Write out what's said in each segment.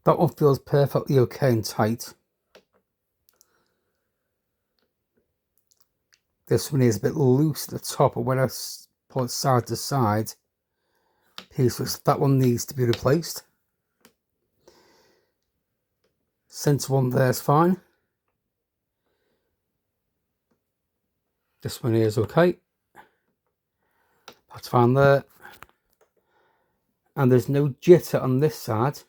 That one feels perfectly okay and tight. This one is a bit loose at the top, but when I pull it side to side, that one needs to be replaced. Centre one there is fine. This one here is okay. That's fine there. And there's no jitter on this side.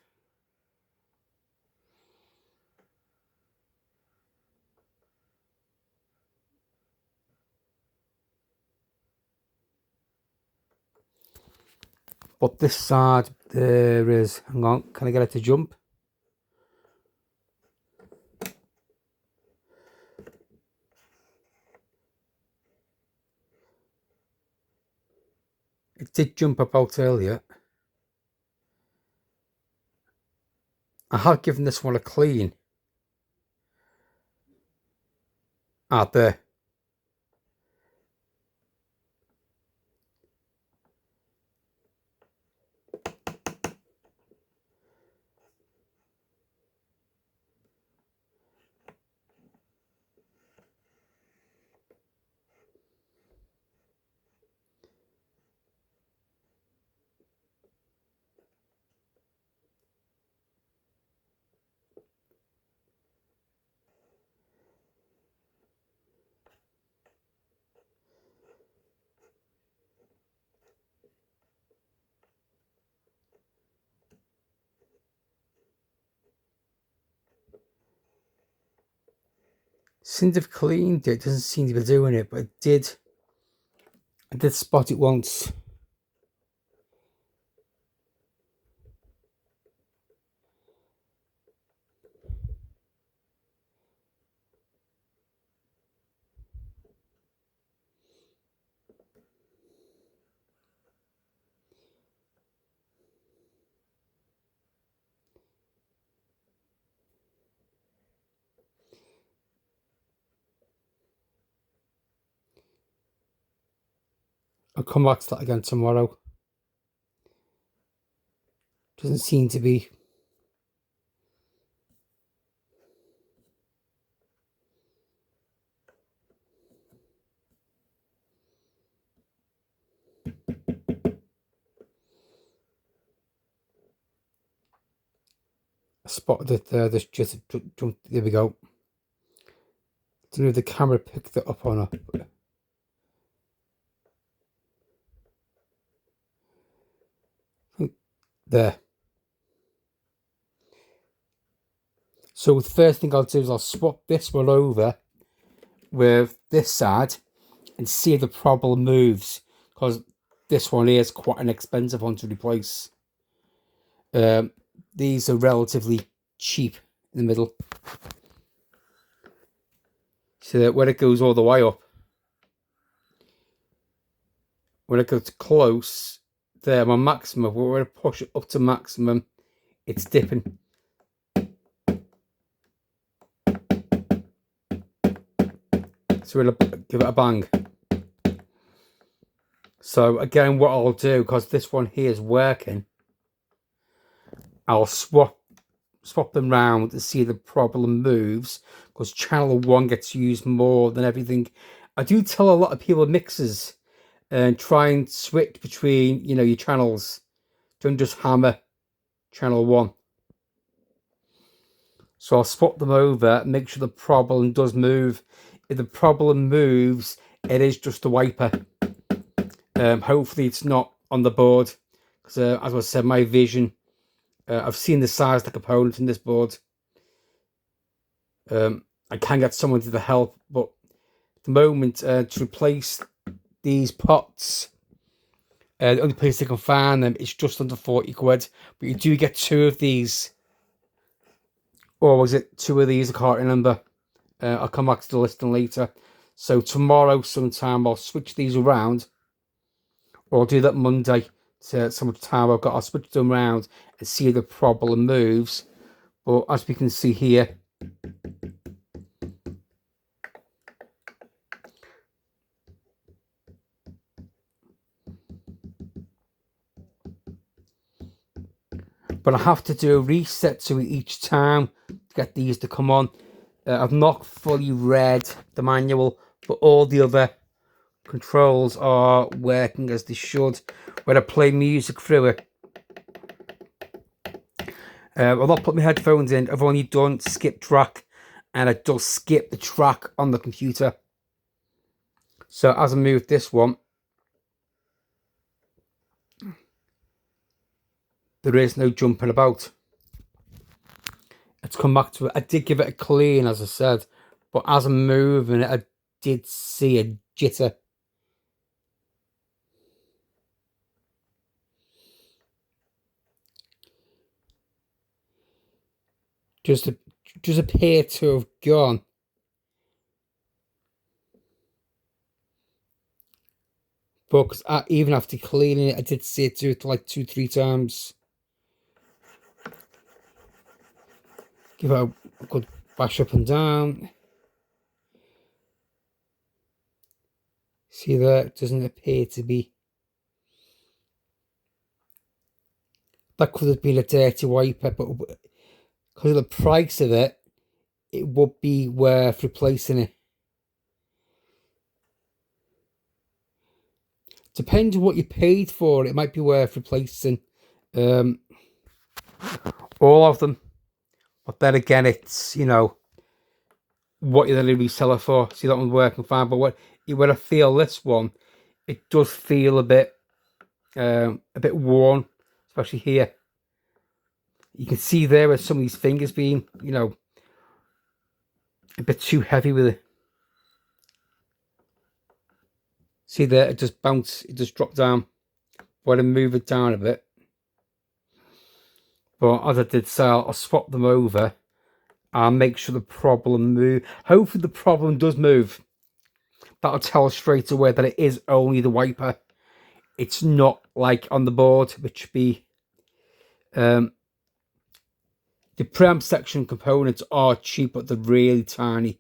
But this side, there is. Hang on, can I get it to jump? It did jump up out earlier. I have given this one a clean. There. Seems to have cleaned it. Doesn't seem to be doing it, but I did spot it once. I'll come back to that again tomorrow. Doesn't seem to be. I spotted it there. There we go. Don't know if the camera picked it up or not. There. So the first thing I'll do is I'll swap this one over with this side and see if the problem moves, because this one is quite an expensive one to replace. These are relatively cheap in the middle. So that when it goes all the way up, when it goes close, there, my maximum, when I push it up to maximum, it's dipping. So we'll give it a bang. So again, what I'll do, because this one here is working, I'll swap them round to see if the problem moves, because channel 1 gets used more than everything. I do tell a lot of people mixers and try and switch between, you know, your channels. Don't just hammer channel 1. So I'll swap them over, make sure the problem does move. If the problem moves, it is just a wiper. Hopefully it's not on the board, because as I said, my vision, I've seen the size of the component in this board. I can get someone to help, but at the moment, to replace these pots, the only place they can find them is just under 40 quid. But you do get 2 of these. Or was it 2 of these? I can't remember. I'll come back to the listing later. So tomorrow sometime I'll switch these around. Or I'll do that Monday. So much time I've got, I'll switch them around and see if the problem moves. But as we can see here, but I have to do a reset to it each time to get these to come on. I've not fully read the manual, but all the other controls are working as they should. When I play music through it, I've not put my headphones in. I've only done skip track, and it does skip the track on the computer. So as I move this one, there is no jumping about. It's come back to it. I did give it a clean, as I said, but as I'm moving it, I did see a jitter. Just appear to have gone. But even after cleaning it, I did see it do it like 2-3 times. Give it a good bash up and down. See there, it doesn't appear to be. That could have been a dirty wiper, but because of the price of it, it would be worth replacing it. Depends on what you paid for, it might be worth replacing all of them. But then again, it's, you know, what you're going to resell it for. See, that one's working fine, but when I feel this one, it does feel a bit worn, especially here. You can see there where some of these fingers being, you know, a bit too heavy with it. See there, it just bounced, it just dropped down. When I move it down a bit. But as I did say, I'll swap them over and make sure the problem moves. Hopefully the problem does move. That'll tell us straight away that it is only the wiper. It's not like on the board, which would be the preamp section components are cheap, but they're really tiny.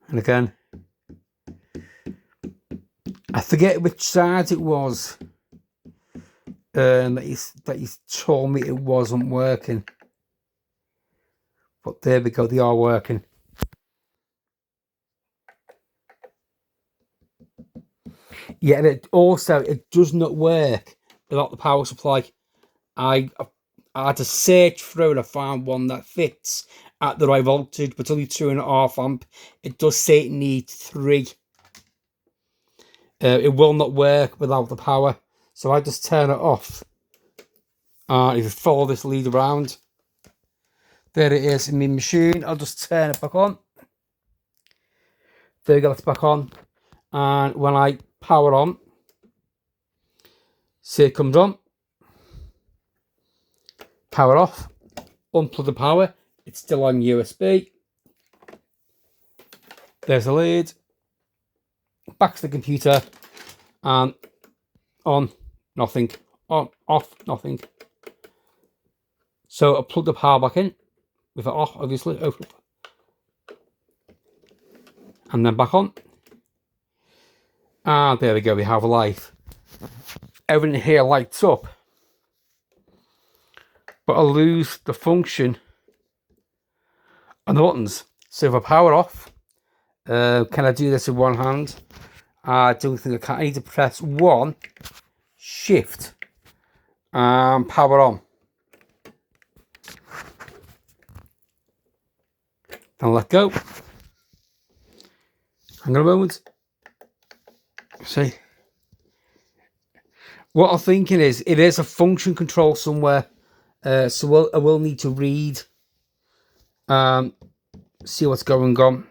And again, I forget which side it was that he's told me it wasn't working. But there we go, they are working. Yeah, and it does not work without the power supply. I had to search through and I found one that fits at the right voltage, but it's only 2.5 amp. It does say it needs 3. It will not work without the power, so I just turn it off. If you follow this lead around, there it is in my machine. I'll just turn it back on. There we go, it's back on. And when I power on, see it comes on. Power off. Unplug the power. It's still on USB. There's the lead. Back to the computer. And on, nothing. On, off, nothing. So I'll plug the power back in. With it off, obviously. And then back on. And there we go, we have a light. Everything here lights up. But I lose the function on the buttons. So if I power off, can I do this with one hand? I don't think I can. I need to press 1, shift, and power on. Then let go. Hang on a moment. See? What I'm thinking is, it is a function control somewhere. So I will need to read, see what's going on.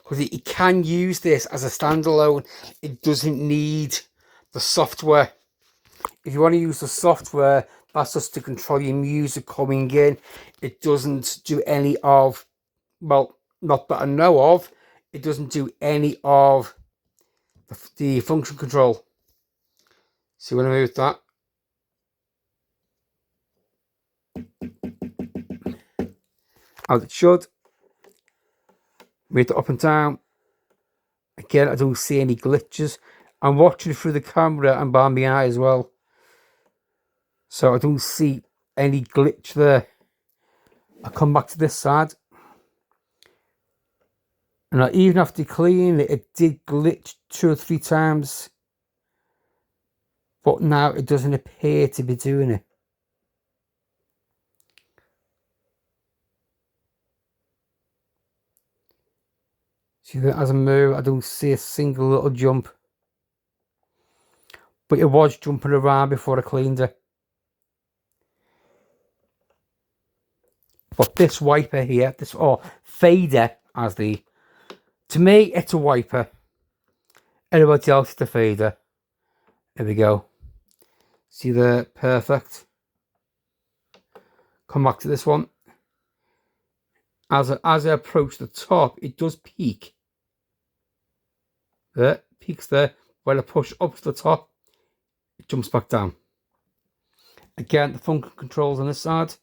Because you can use this as a standalone. It doesn't need the software. If you want to use the software, that's just to control your music coming in. It doesn't do any of, well, not that I know of, it doesn't do any of the function control. See when I move that? As it should. Move it up and down. Again, I don't see any glitches. I'm watching through the camera and by my eye as well, so I don't see any glitch there. I come back to this side, and even after cleaning it, it did glitch 2 or 3 times, but now it doesn't appear to be doing it. See that as I move, I don't see a single little jump, but it was jumping around before I cleaned it. But this wiper here, this fader, as to me it's a wiper. Everybody else is the fader. There we go. See there, perfect. Come back to this one. As I approach the top, it does peak. There, peaks there. When I push up to the top, it jumps back down. Again, the function controls on this side.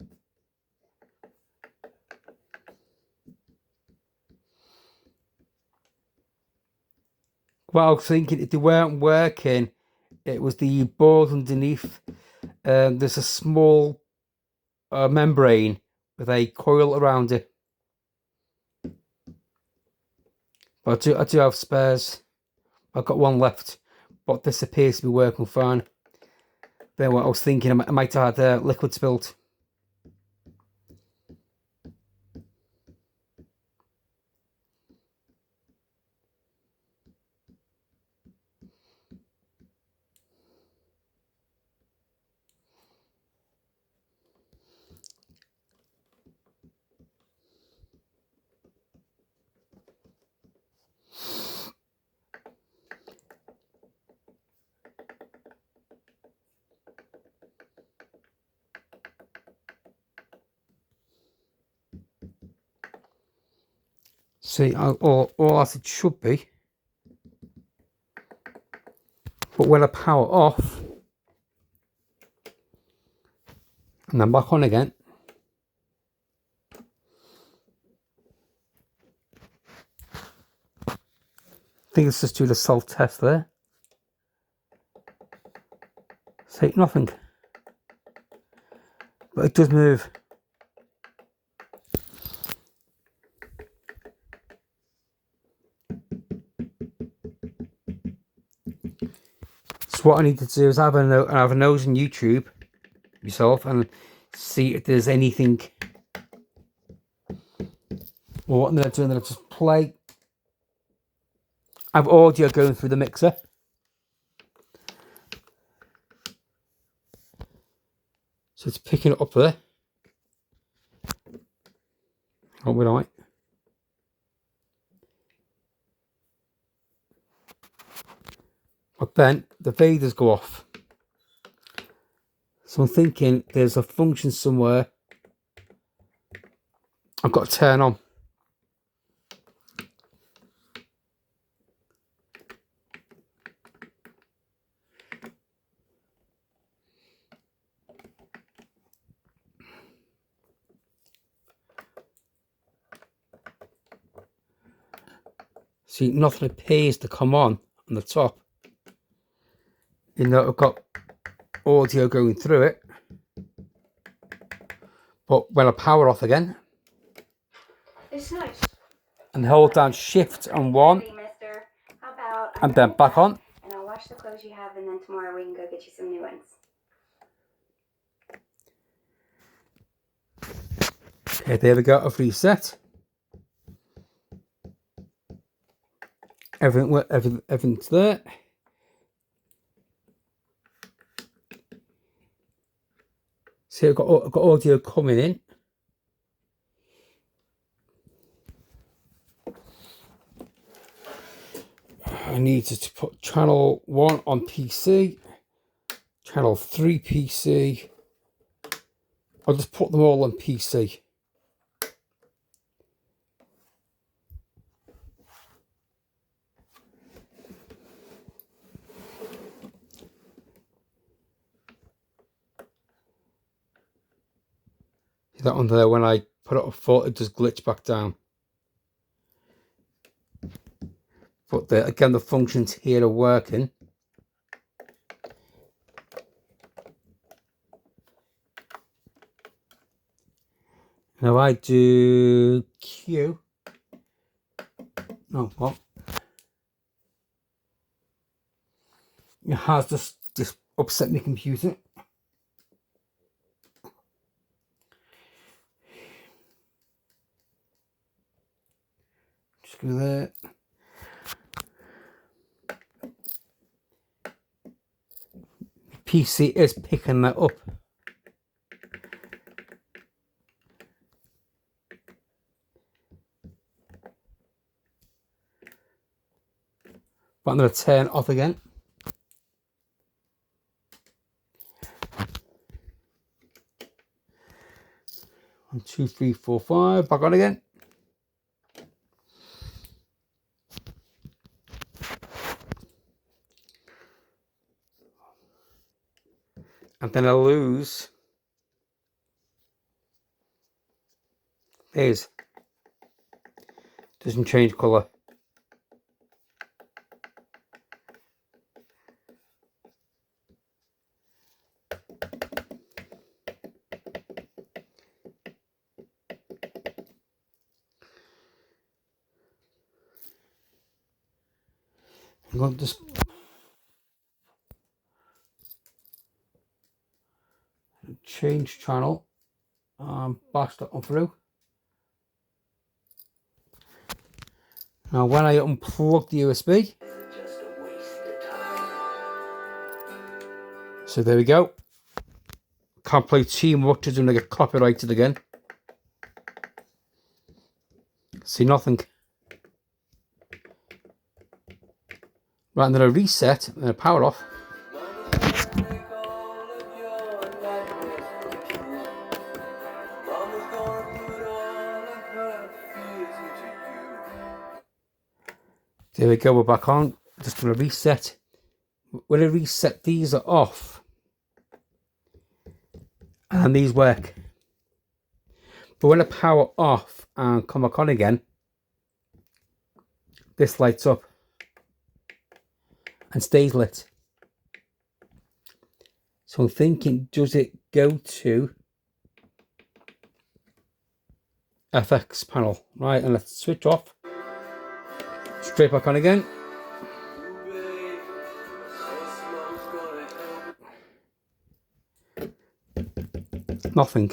What I was thinking, if they weren't working, it was the board underneath. There's a small membrane with a coil around it. But I do have spares. I've got one left, but this appears to be working fine. Then what I was thinking, I might have had liquid spilled. See, all as it should be. But when I power off, and then back on again, I think it's just doing a self-test there. See, nothing. But it does move. So what I need to do is have a nose on YouTube myself and see if there's anything. Well, what I'm going to do, I'm going to just play. I have audio going through the mixer. So it's picking it up there. What would I? But then the faders go off. So I'm thinking there's a function somewhere I've got to turn on. See, nothing appears to come on the top. You know, I've got audio going through it. But when I power off again, it's nice. And hold down shift and 1, Hey, mister. How about and then back on. And I'll wash the clothes you have, and then tomorrow we can go get you some new ones. Okay, there we go. I've reset. Everything's there. See, I've got audio coming in. I need to put channel 1 on PC, channel 3 PC. I'll just put them all on PC. See that one there, when I put it up full, it just glitch back down. But again, the functions here are working. Now I do Q. No, what? It has just upset my computer. Just go there. PC is picking that up. But I'm going to turn off again. One, two, three, four, five. Back on again. And then I lose. There's. Doesn't change colour. I'm going to just change channel and bash that one through. Now when I unplug the USB, so there we go. Can't play too much, it's going to get copyrighted again. See nothing. Right, and then I reset and I power off. There we go, we're back on. Just going to reset. When I reset, these are off. And these work. But when I power off and come back on again, this lights up and stays lit. So I'm thinking, does it go to FX panel? Right, and let's switch off. Straight back on again. Nothing.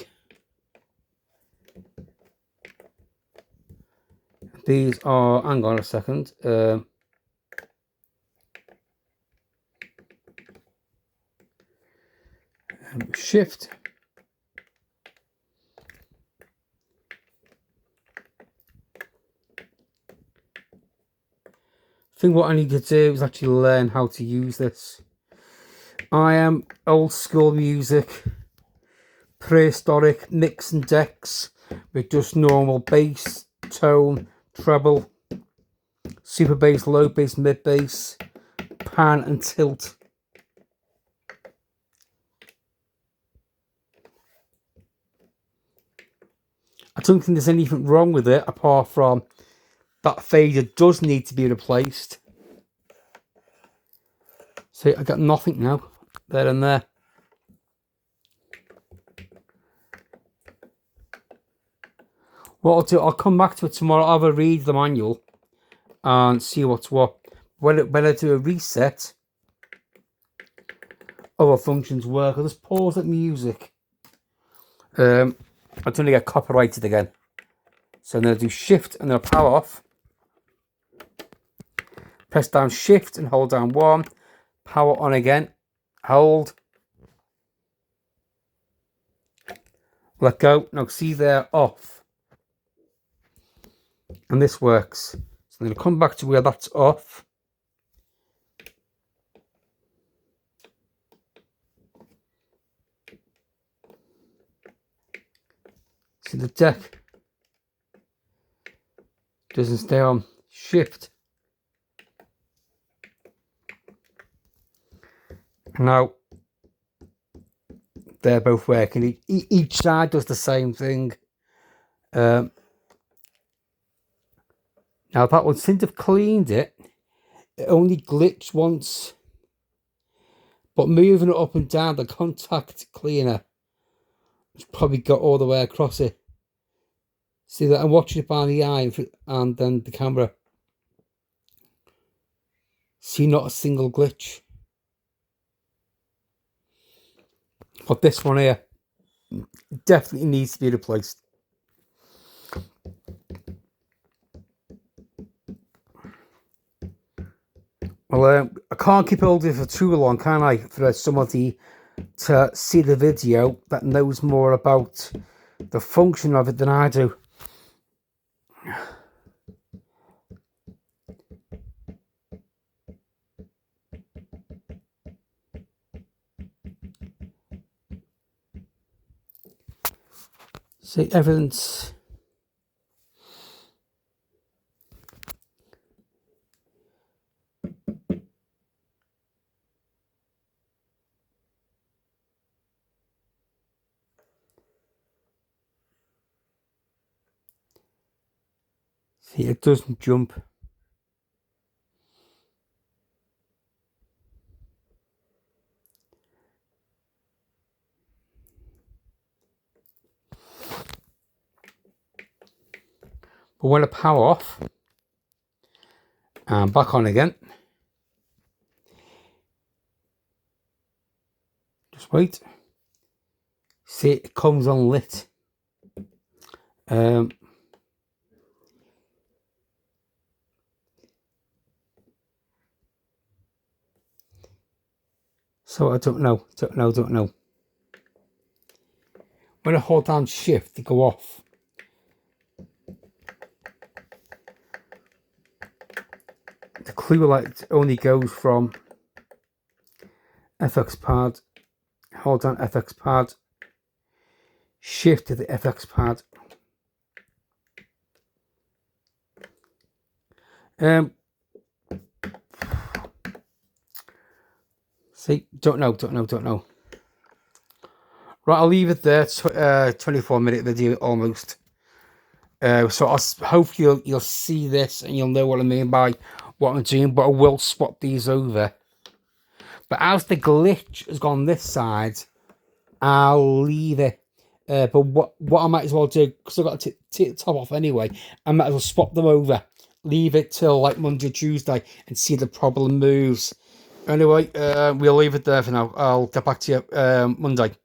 These are, hang on a second. Shift. I think what I need to do is actually learn how to use this. I am old school music, prehistoric nicks and decks with just normal bass, tone, treble, super bass, low bass, mid bass, pan and tilt. I don't think there's anything wrong with it apart from that fader does need to be replaced. See, I got nothing now, there and there. What I'll do, I'll come back to it tomorrow. I'll have a read the manual and see what's what. When I do a reset, other functions work. I'll just pause that music. I don't want to get copyrighted again. So I'm going to do shift and then I'll power off. Press down shift and hold down 1. Power on again. Hold. Let go. Now see there, off. And this works. So I'm going to come back to where that's off. See the deck doesn't stay on. Shift. Now they're both working. Each side does the same thing. Now that one, since I've cleaned it, it only glitched once. But moving it up and down, the contact cleaner, it's probably got all the way across it. See that I'm watching it by the eye and then the camera. See, not a single glitch. But this one here definitely needs to be replaced. Well, I can't keep holding it for too long, can I? For somebody to see the video that knows more about the function of it than I do. See, everything's... See, it doesn't jump. But when I power off, and back on again, just wait. See, it comes on lit. So I don't know. When I hold down shift to go off, the clue light only goes from FX pad, hold down FX pad, shift to the FX pad. See, don't know. Right, I'll leave it there. 24-minute video almost. So hopefully you'll see this and you'll know what I mean by what I'm doing, but I will swap these over. But as the glitch has gone this side, I'll leave it. But what I might as well do, because I've got to take the top off anyway, I might as well swap them over. Leave it till like Monday, Tuesday, and see the problem moves. Anyway, we'll leave it there for now. I'll get back to you Monday.